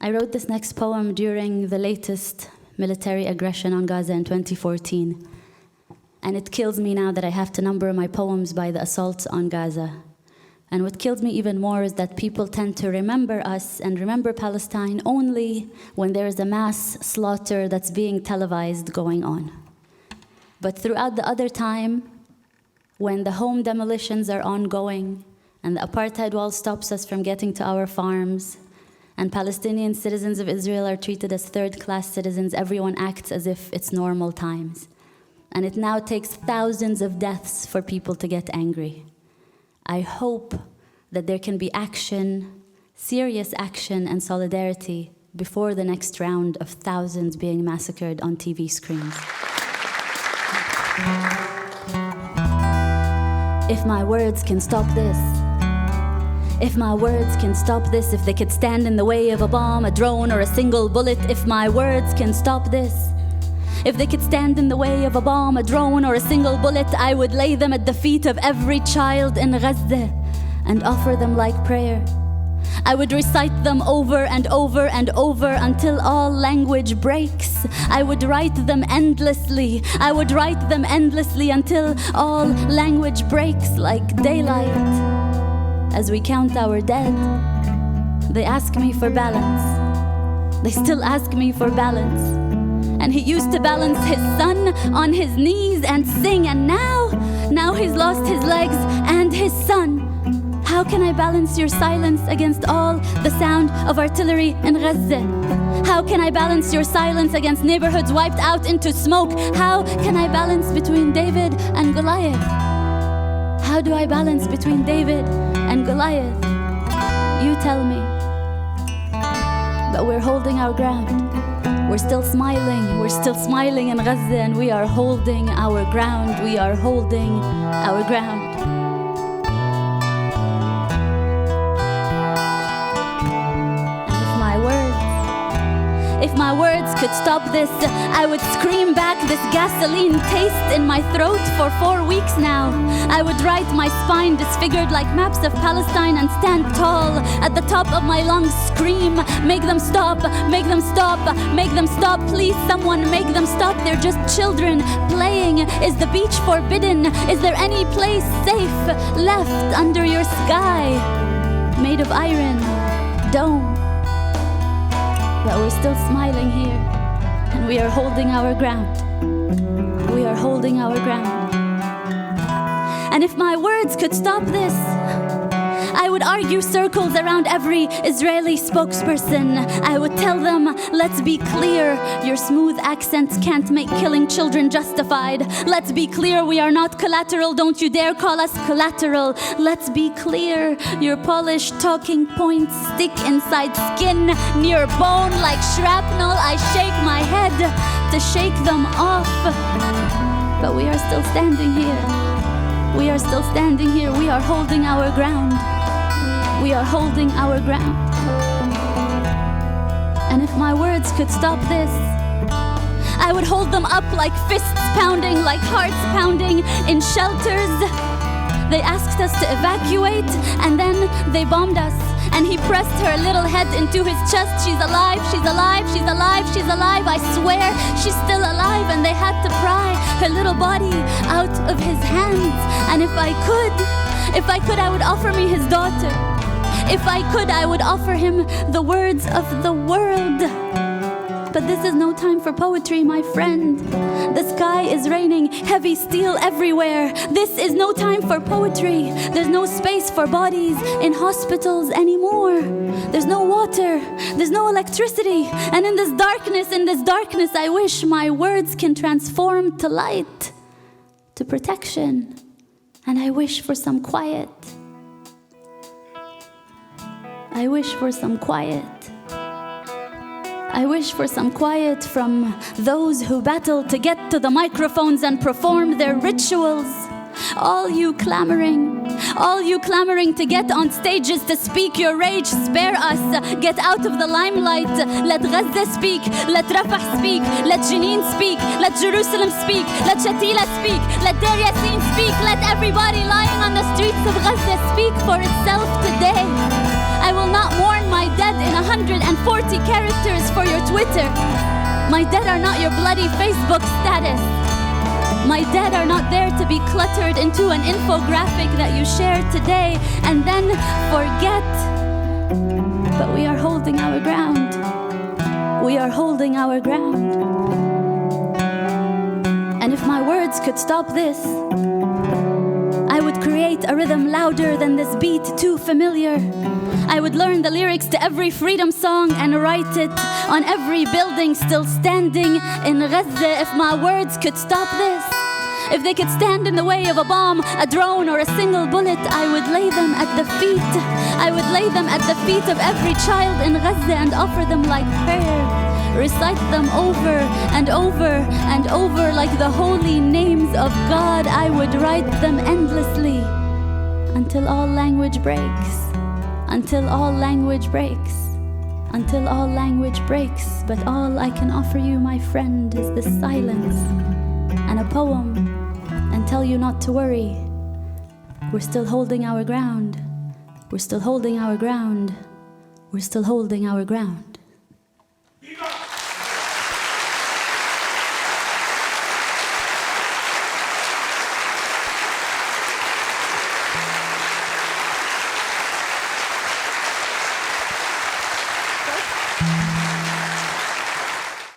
I wrote this next poem during the latest military aggression on Gaza in 2014. And it kills me now that I have to number my poems by the assaults on Gaza. And what kills me even more is that people tend to remember us and remember Palestine only when there is a mass slaughter that's being televised going on. But throughout the other time, when the home demolitions are ongoing and the apartheid wall stops us from getting to our farms, and Palestinian citizens of Israel are treated as third-class citizens, everyone acts as if it's normal times. And it now takes thousands of deaths for people to get angry. I hope that there can be action, serious action and solidarity before the next round of thousands being massacred on TV screens. If my words can stop this, if my words can stop this, if they could stand in the way of a bomb, a drone, or a single bullet, if my words can stop this, if they could stand in the way of a bomb, a drone, or a single bullet, I would lay them at the feet of every child in Gaza and offer them like prayer. I would recite them over and over and over until all language breaks. I would write them endlessly. I would write them endlessly until all language breaks like daylight. As we count our dead, they ask me for balance. They still ask me for balance. And he used to balance his son on his knees and sing, and now he's lost his legs and his son. How can I balance your silence against all the sound of artillery in Gaza? How can I balance your silence against neighborhoods wiped out into smoke? How can I balance between David and Goliath? How do I balance between David and Goliath? You tell me. But we're holding our ground. We're still smiling. We're still smiling in Gaza, and we are holding our ground. We are holding our ground. If my words could stop this, I would scream back this gasoline taste in my throat for 4 weeks now. I would write my spine disfigured like maps of Palestine and stand tall at the top of my lungs, scream, make them stop, make them stop, make them stop, please someone make them stop. They're just children playing. Is the beach forbidden? Is there any place safe left under your sky? Made of iron, dome. But we're still smiling here, and we are holding our ground. We are holding our ground. And if my words could stop this, I would argue circles around every Israeli spokesperson. I would tell them, let's be clear, your smooth accents can't make killing children justified. Let's be clear, we are not collateral, don't you dare call us collateral. Let's be clear, your polished talking points stick inside skin, near bone like shrapnel. I shake my head to shake them off. But we are still standing here. We are still standing here. We are holding our ground. We are holding our ground. And if my words could stop this, I would hold them up like fists pounding, like hearts pounding in shelters. They asked us to evacuate, and then they bombed us. And he pressed her little head into his chest. She's alive, she's alive, she's alive, she's alive. I swear she's still alive. And they had to pry her little body out of his hands. And if I could, I would offer me his daughter. If I could, I would offer him the words of the world. But this is no time for poetry, my friend. The sky is raining heavy steel everywhere. This is no time for poetry. There's no space for bodies in hospitals anymore. There's no water. There's no electricity. And in this darkness, I wish my words can transform to light, to protection. And I wish for some quiet. I wish for some quiet. I wish for some quiet from those who battle to get to the microphones and perform their rituals. All you clamoring to get on stages to speak your rage, spare us. Get out of the limelight. Let Gaza speak, let Rafah speak, let Jenin speak, let Jerusalem speak, let Shatila speak, let Deir Yassin speak, let everybody lying on the streets of Gaza speak for itself today. I will not mourn my dead in 140 characters for your Twitter. My dead are not your bloody Facebook status. My dead are not there to be cluttered into an infographic that you share today and then forget. But we are holding our ground. We are holding our ground. And if my words could stop this, I would create a rhythm louder than this beat too familiar. I would learn the lyrics to every freedom song and write it on every building still standing in Gaza. If my words could stop this, if they could stand in the way of a bomb, a drone, or a single bullet, I would lay them at the feet. I would lay them at the feet of every child in Gaza and offer them like prayer. Recite them over and over and over like the holy names of God. I would write them endlessly until all language breaks. Until all language breaks. Until all language breaks. But all I can offer you, my friend, is the silence and a poem, and tell you not to worry. We're still holding our ground. We're still holding our ground. We're still holding our ground.